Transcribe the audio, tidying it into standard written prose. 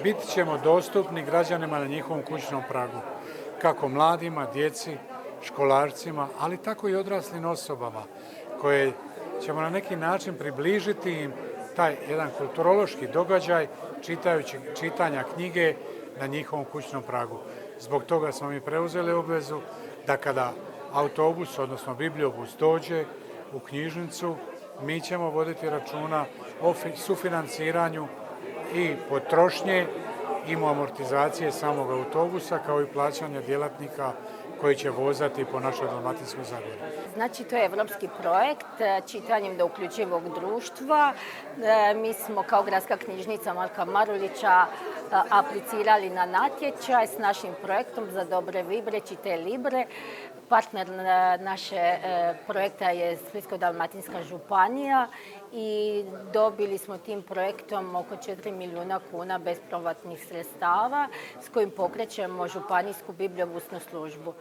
bit ćemo dostupni građanima na njihovom kućnom pragu. Kako mladima, djeci, školarcima, ali tako i odraslim osobama koje ćemo na neki način približiti im taj jedan kulturološki događaj čitanja knjige na njihovom kućnom pragu. Zbog toga smo mi preuzeli obvezu da kada autobus, odnosno bibliobus dođe u knjižnicu, mi ćemo voditi računa o sufinanciranju i potrošnje i amortizacije samog autobusa kao i plaćanja djelatnika koji će vozati po našoj Dalmatinskoj zagori. Znači, to je evropski projekt čitanjem do uključivog društva. Mi smo kao gradska knjižnica Marka Marulića aplicirali na natječaj s našim projektom za dobre vibre, čite libre. Partner naše projekta je Splitsko-dalmatinska županija i dobili smo tim projektom oko 4 milijuna kuna bespovratnih sredstava s kojim pokrećemo županijsku bibliobusnu službu.